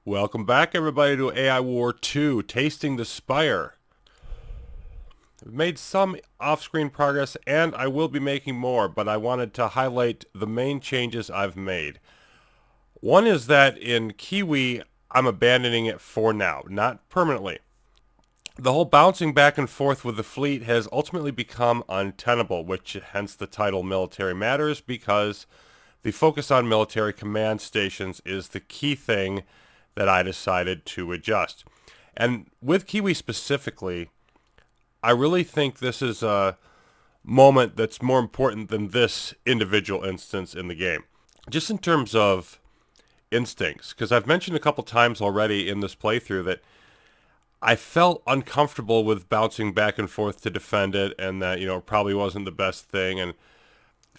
Welcome back, everybody, to AI War 2, Tasting the Spire. I've made some off-screen progress, and I will be making more, but I wanted to highlight the main changes I've made. One is that in Kiwi, I'm abandoning it for now, not permanently. The whole bouncing back and forth with the fleet has ultimately become untenable, which hence the title Military Matters, because the focus on military command stations is the key thing that I decided to adjust. And with Kiwi specifically, I really think this is a moment that's more important than this individual instance in the game. Just in terms of instincts, because I've mentioned a couple times already in this playthrough that I felt uncomfortable with bouncing back and forth to defend it, and that, it probably wasn't the best thing, and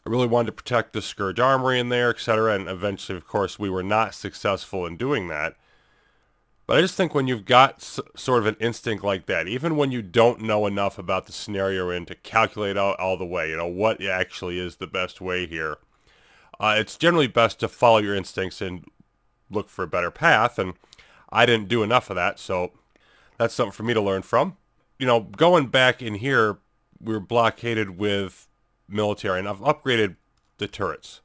I really wanted to protect the Scourge armory in there, etc., and eventually, of course, we were not successful in doing that. But I just think when you've got sort of an instinct like that, even when you don't know enough about the scenario you're in to calculate out all the way, what actually is the best way here, it's generally best to follow your instincts and look for a better path, and I didn't do enough of that, so that's something for me to learn from. Going back in here, we were blockaded with military, and I've upgraded the turrets.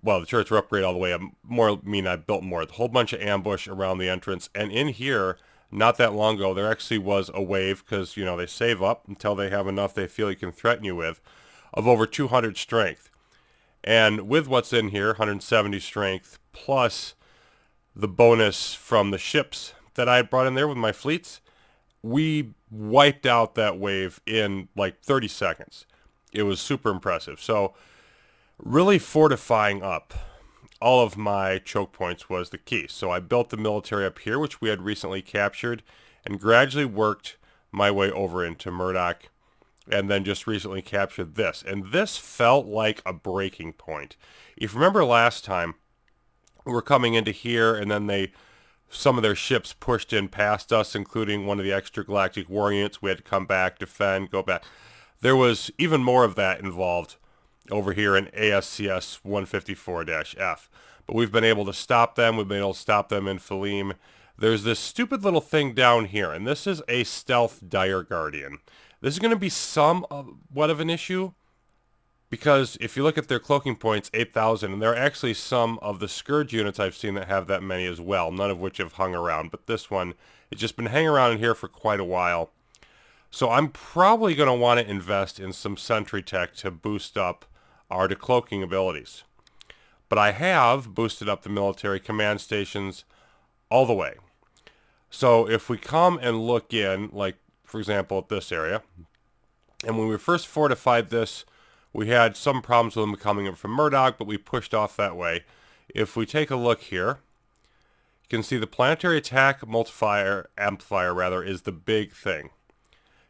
Well, the turrets were upgraded all the way. I built more. A whole bunch of ambush around the entrance. And in here, not that long ago, there actually was a wave, because, they save up until they have enough they feel you can threaten you with, of over 200 strength. And with what's in here, 170 strength, plus the bonus from the ships that I had brought in there with my fleets, we wiped out that wave in like 30 seconds. It was super impressive. So really fortifying up all of my choke points was the key. So I built the military up here, which we had recently captured, and gradually worked my way over into Murdoch, and then just recently captured this. And this felt like a breaking point. If you remember last time, we were coming into here, and then some of their ships pushed in past us, including one of the extragalactic war units. We had to come back, defend, go back. There was even more of that involved over here in ASCS 154-F. But we've been able to stop them. We've been able to stop them in Falim. There's this stupid little thing down here, and this is a stealth Dire Guardian. This is going to be somewhat of an issue, because if you look at their cloaking points, 8,000, and there are actually some of the Scourge units I've seen that have that many as well, none of which have hung around. But this one, it's just been hanging around in here for quite a while. So I'm probably going to want to invest in some sentry tech to boost up our decloaking abilities. But I have boosted up the military command stations all the way. So if we come and look in, like, for example, at this area, and when we first fortified this, we had some problems with them coming in from Murdoch, but we pushed off that way. If we take a look here, you can see the planetary attack amplifier is the big thing.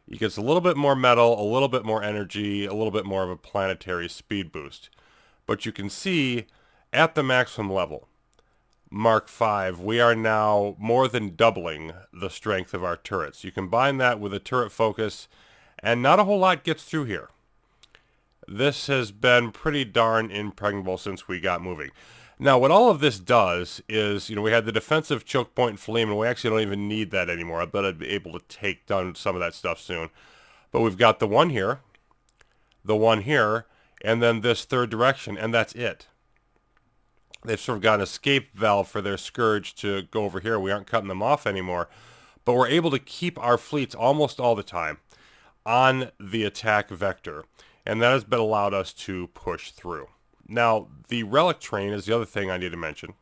It gets a little bit more metal, a little bit more energy, a little bit more of a planetary speed boost. But you can see at the maximum level, Mark V, we are now more than doubling the strength of our turrets. You combine that with a turret focus, and not a whole lot gets through here. This has been pretty darn impregnable since we got moving. Now, what all of this does is, we had the defensive choke point in Falim, and we actually don't even need that anymore. I bet I'd be able to take down some of that stuff soon. But we've got the one here, and then this third direction, and that's it. They've sort of got an escape valve for their Scourge to go over here. We aren't cutting them off anymore. But we're able to keep our fleets almost all the time on the attack vector. And that has been allowed us to push through. Now, the relic train is the other thing I need to mention.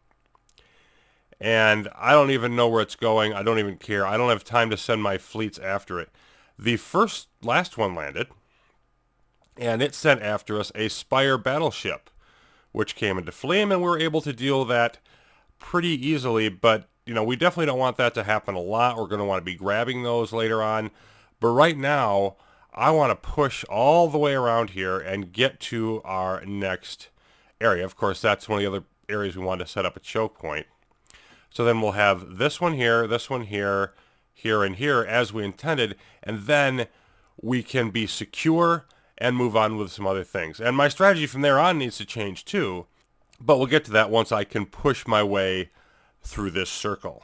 And I don't even know where it's going. I don't even care. I don't have time to send my fleets after it. The last one landed, and it sent after us a Spire battleship, which came into Flame, and we were able to deal with that pretty easily. But, we definitely don't want that to happen a lot. We're going to want to be grabbing those later on. But right now, I want to push all the way around here and get to our next area. Of course, that's one of the other areas we want to set up a choke point. So then we'll have this one here, here, and here as we intended, and then we can be secure and move on with some other things. And my strategy from there on needs to change too, but we'll get to that once I can push my way through this circle.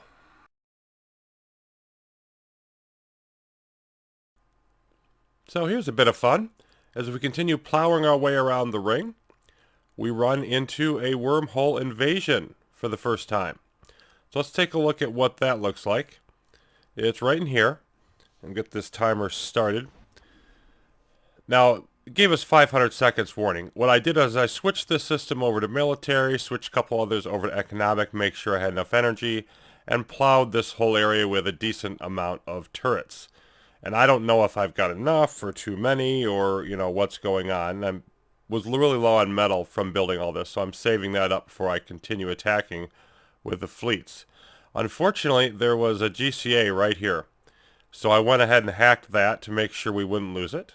So here's a bit of fun. As we continue plowing our way around the ring, we run into a wormhole invasion for the first time. So let's take a look at what that looks like. It's right in here. And get this timer started. Now, it gave us 500 seconds warning. What I did is I switched this system over to military, switched a couple others over to economic, make sure I had enough energy, and plowed this whole area with a decent amount of turrets. And I don't know if I've got enough or too many or, what's going on. I was really low on metal from building all this, so I'm saving that up before I continue attacking with the fleets. Unfortunately, there was a GCA right here. So I went ahead and hacked that to make sure we wouldn't lose it.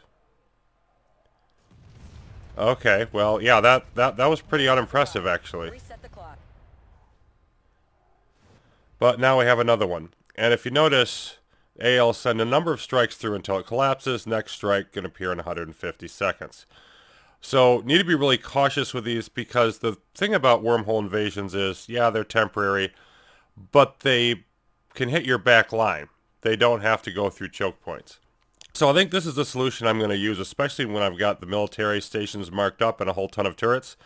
Okay, well, yeah, that was pretty unimpressive, actually. Reset the clock. But now we have another one. And if you notice, AL send a number of strikes through until it collapses. Next strike can appear in 150 seconds. So need to be really cautious with these because the thing about wormhole invasions is, yeah, they're temporary, but they can hit your back line. They don't have to go through choke points. So I think this is the solution I'm going to use, especially when I've got the military stations marked up and a whole ton of turrets.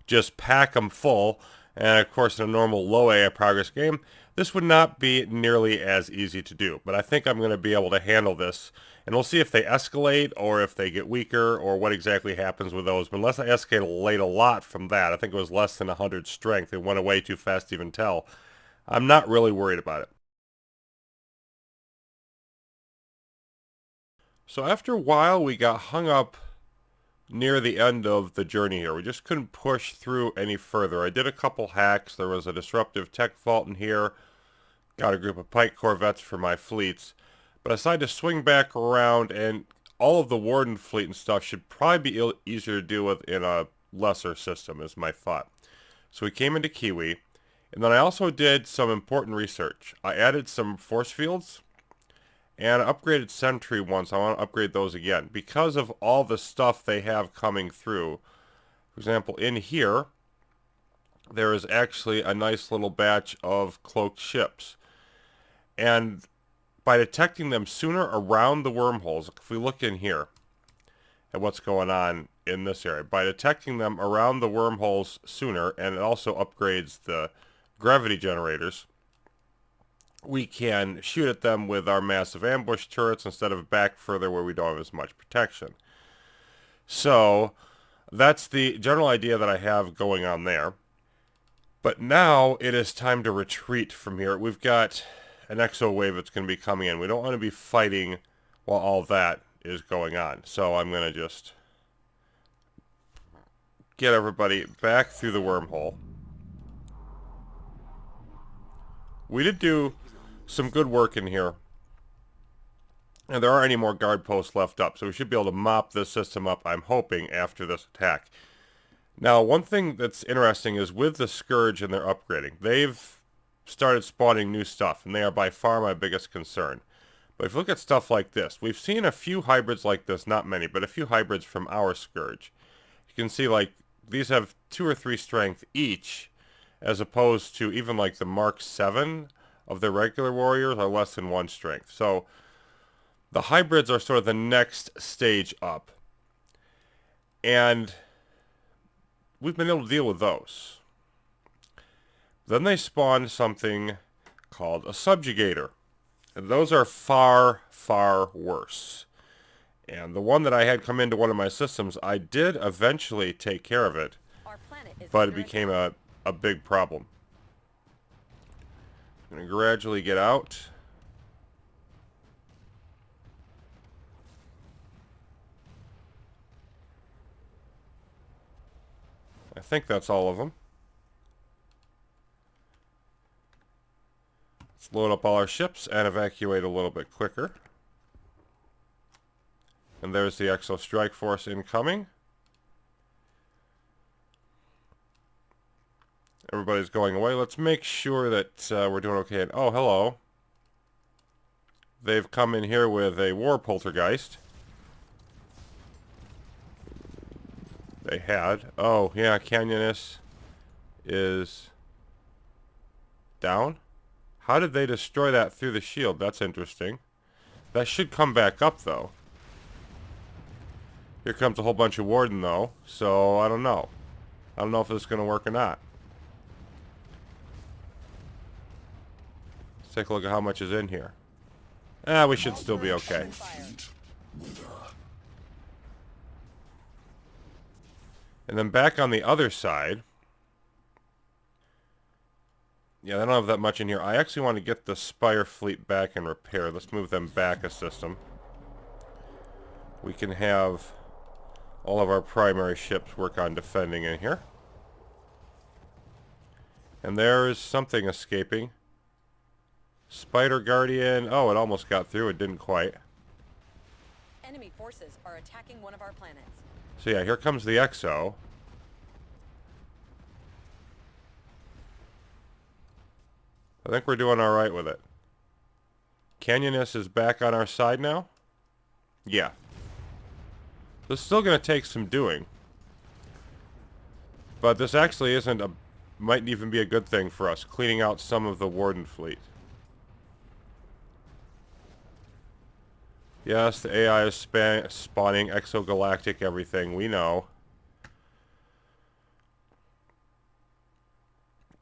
Just pack them full. And of course, in a normal low AI progress game, this would not be nearly as easy to do. But I think I'm going to be able to handle this. And we'll see if they escalate or if they get weaker or what exactly happens with those. But unless I escalate a lot from that, I think it was less than 100 strength. It went away too fast to even tell. I'm not really worried about it. So after a while, we got hung up near the end of the journey here. We just couldn't push through any further. I did a couple hacks. There was a disruptive tech fault in here. Got a group of Pike Corvettes for my fleets. But I decided to swing back around, and all of the Warden fleet and stuff should probably be easier to deal with in a lesser system, is my thought. So we came into Kiwi, and then I also did some important research. I added some force fields. And I upgraded Sentry once. I want to upgrade those again. Because of all the stuff they have coming through. For example, in here, there is actually a nice little batch of cloaked ships. And by detecting them sooner around the wormholes, if we look in here at what's going on in this area, by detecting them around the wormholes sooner, and it also upgrades the gravity generators, we can shoot at them with our massive ambush turrets instead of back further where we don't have as much protection. So that's the general idea that I have going on there. But now it is time to retreat from here. We've got an exo wave that's going to be coming in. We don't want to be fighting while all that is going on. So I'm going to just get everybody back through the wormhole. We did do some good work in here. And there aren't any more guard posts left up, so we should be able to mop this system up, I'm hoping, after this attack. Now, one thing that's interesting is with the Scourge and their upgrading, they've started spawning new stuff, and they are by far my biggest concern. But if you look at stuff like this, we've seen a few hybrids like this, not many, but a few hybrids from our Scourge. You can see, like, these have 2 or 3 strength each, as opposed to even, like, the Mark 7 of the regular warriors are less than 1 strength. So the hybrids are sort of the next stage up. And we've been able to deal with those. Then they spawn something called a subjugator. And those are far, far worse. And the one that I had come into one of my systems, I did eventually take care of it. But it became a big problem. I'm going to gradually get out. I think that's all of them. Let's load up all our ships and evacuate a little bit quicker. And there's the Exo Strike Force incoming. Everybody's going away. Let's make sure that we're doing okay. Oh, hello. They've come in here with a war poltergeist. They had. Oh, yeah, Canyonus is Down? How did they destroy that through the shield? That's interesting. That should come back up, though. Here comes a whole bunch of Warden, though. So, I don't know. I don't know if this is going to work or not. Let's take a look at how much is in here. We should still be okay. And then back on the other side. Yeah, they don't have that much in here. I actually want to get the Spire fleet back in repair. Let's move them back a system. We can have all of our primary ships work on defending in here. And there's something escaping. Spider Guardian. Oh, it almost got through. It didn't quite. Enemy forces are attacking one of our planets. So yeah, here comes the Exo. I think we're doing alright with it. Canyonus is back on our side now? Yeah. This is still going to take some doing. But this actually isn't a... might even be a good thing for us, cleaning out some of the Warden fleet. Yes, the AI is spawning exogalactic everything, we know.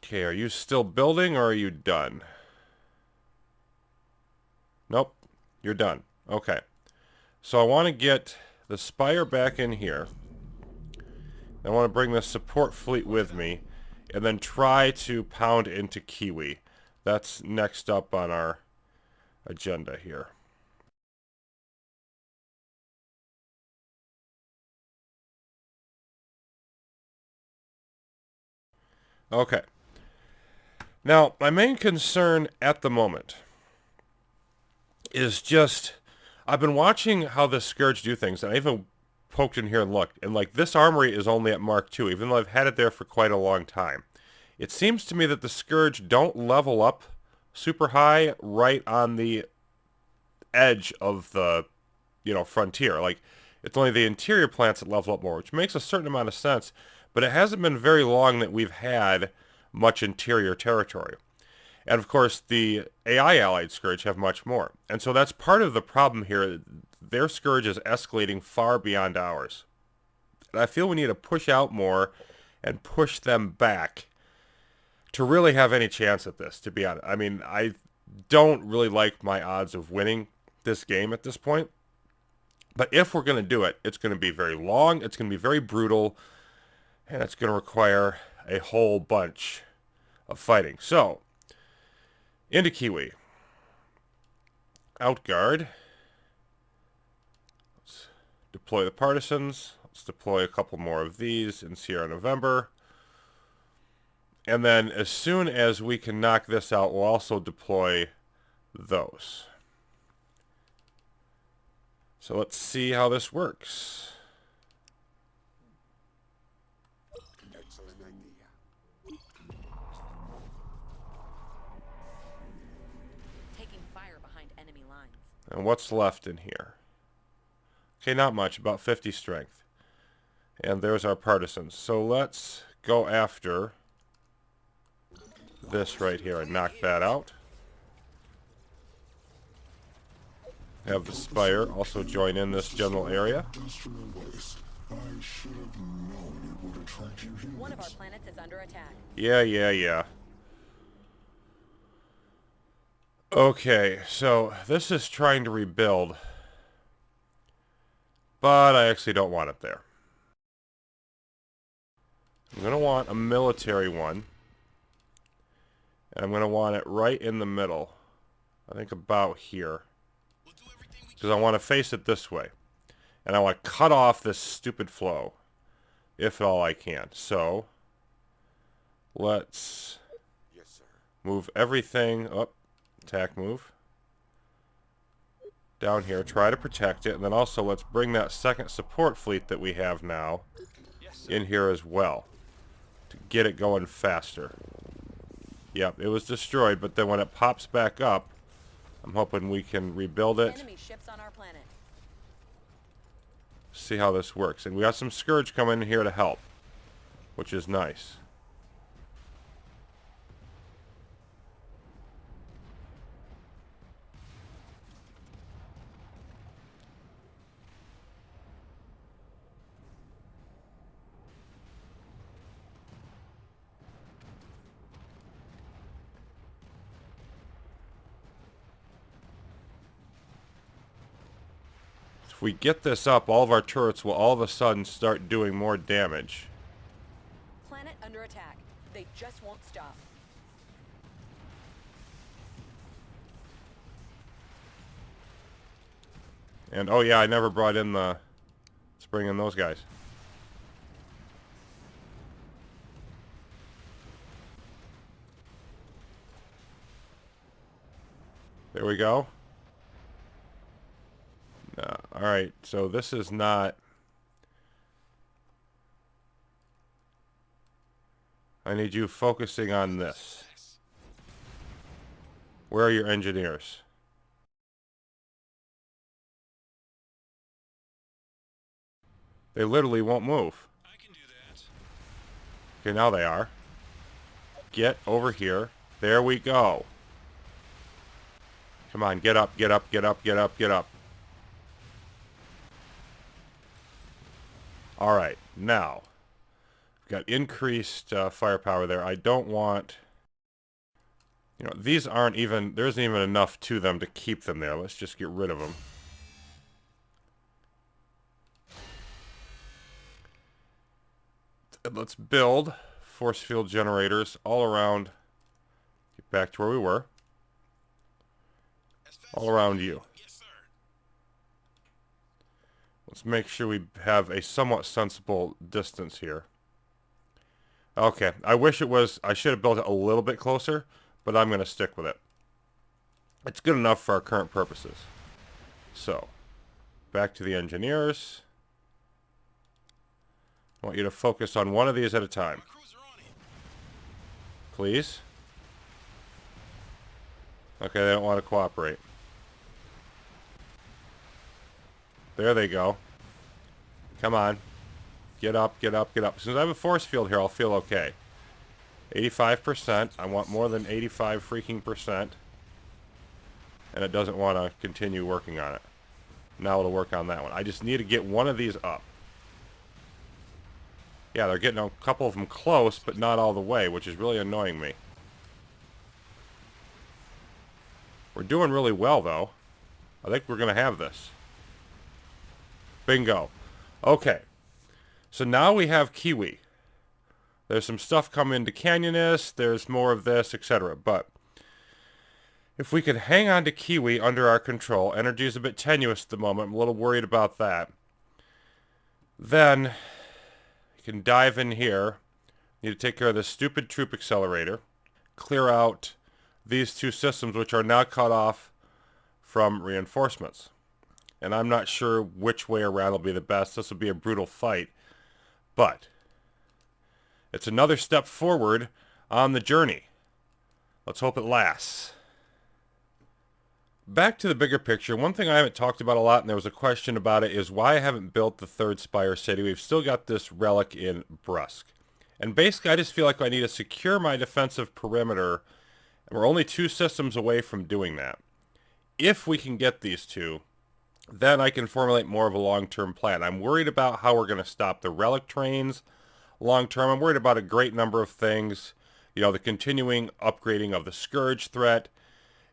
Okay, are you still building or are you done? Nope, you're done. Okay. So I want to get the Spire back in here. I want to bring the support fleet with me and then try to pound into Kiwi. That's next up on our agenda here. Okay. Now, my main concern at the moment is just, I've been watching how the Scourge do things, and I even poked in here and looked, and like this armory is only at Mark II, even though I've had it there for quite a long time. It seems to me that the Scourge don't level up super high right on the edge of the, frontier. Like, it's only the interior plants that level up more, which makes a certain amount of sense, but it hasn't been very long that we've had much interior territory. And of course, the AI allied Scourge have much more. And so that's part of the problem here. Their Scourge is escalating far beyond ours. And I feel we need to push out more and push them back to really have any chance at this, to be honest. I mean, I don't really like my odds of winning this game at this point. But if we're going to do it, it's going to be very long, it's going to be very brutal, and it's going to require a whole bunch of fighting. So, into Kiwi. Outguard. Let's deploy the partisans. Let's deploy a couple more of these in Sierra November. And then as soon as we can knock this out, we'll also deploy those. So let's see how this works. Excellent idea. Taking fire behind enemy lines. And what's left in here? Okay, not much, about 50 strength. And there's our partisans. So let's go after this right here and knock that out. Have the Spire also join in this general area. One of our planets is under attack. Yeah. Okay, so this is trying to rebuild. But I actually don't want it there. I'm going to want a military one. And I'm going to want it right in the middle. I think about here. Because I want to face it this way. And I want to cut off this stupid flow. If at all I can. So, let's move everything up. Attack move. Down here. Try to protect it. And then also let's bring that second support fleet that we have now in here as well. To get it going faster. Yep, it was destroyed. But then when it pops back up, I'm hoping we can rebuild it. Enemy ships on our planet. See how this works. And we got some Scourge coming in here to help, which is nice. If we get this up, all of our turrets will all of a sudden start doing more damage. Planet under attack. They just won't stop. And oh yeah, I never brought in the... Let's bring in those guys. There we go. No, alright, so this is not... I need you focusing on this. Where are your engineers? They literally won't move. I can do that. Okay, now they are. Get over here. There we go. Come on, get up, get up, get up, get up, get up. Alright, now. We've got increased firepower there. I don't want... You know, these aren't even... There isn't even enough to them to keep them there. Let's just get rid of them. And let's build force field generators all around. Get back to where we were. All around you. Yes, sir. Let's make sure we have a somewhat sensible distance here. Okay, I wish it was... I should have built it a little bit closer, but I'm going to stick with it. It's good enough for our current purposes. So, back to the engineers. I want you to focus on one of these at a time. Cruiser on it. Please? Okay, they don't want to cooperate. There they go. Come on. Get up, get up, get up. As soon as I have a force field here, I'll feel okay. 85%. I want more than 85 freaking percent. And it doesn't want to continue working on it. Now it'll work on that one. I just need to get one of these up. Yeah, they're getting a couple of them close, but not all the way, which is really annoying me. We're doing really well, though. I think we're going to have this. Bingo. Okay. So now we have Kiwi. There's some stuff coming to Canyonist. There's more of this, etc. But if we could hang on to Kiwi under our control, energy is a bit tenuous at the moment. I'm a little worried about that. Then you can dive in here. Need to take care of this stupid troop accelerator. Clear out these two systems, which are now cut off from reinforcements. And I'm not sure which way around will be the best. This will be a brutal fight. But it's another step forward on the journey. Let's hope it lasts. Back to the bigger picture, one thing I haven't talked about a lot, and there was a question about it, is why I haven't built the third Spire City. We've still got this relic in Brusque. And basically, I just feel like I need to secure my defensive perimeter, and we're only 2 systems away from doing that. If we can get these 2, then I can formulate more of a long-term plan. I'm worried about how we're going to stop the relic trains long-term. I'm worried about a great number of things. You know, the continuing upgrading of the Scourge threat,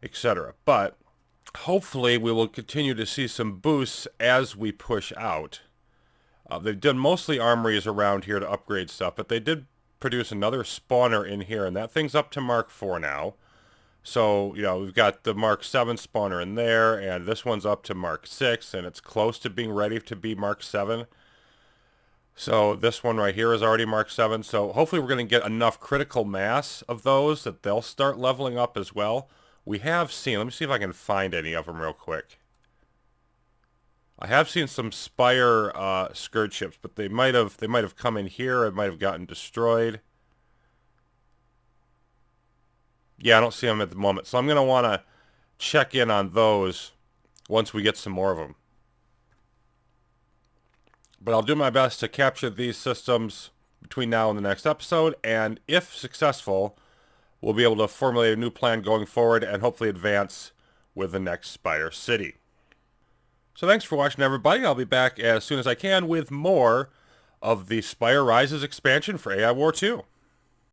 etc. But hopefully we will continue to see some boosts as we push out. They've done mostly armories around here to upgrade stuff, but they did produce another spawner in here, and that thing's up to Mark 4 now. So, you know, we've got the Mark 7 spawner in there, and this one's up to Mark 6, and it's close to being ready to be Mark 7. So this one right here is already Mark 7. So hopefully we're going to get enough critical mass of those that they'll start leveling up as well. We have seen, let me see if I can find any of them real quick. I have seen some Spire Scourge ships, but they might have come in here. It might have gotten destroyed. Yeah, I don't see them at the moment. So I'm going to want to check in on those once we get some more of them. But I'll do my best to capture these systems between now and the next episode. And if successful, we'll be able to formulate a new plan going forward and hopefully advance with the next Spire City. So thanks for watching, everybody. I'll be back as soon as I can with more of the Spire Rises expansion for AI War 2.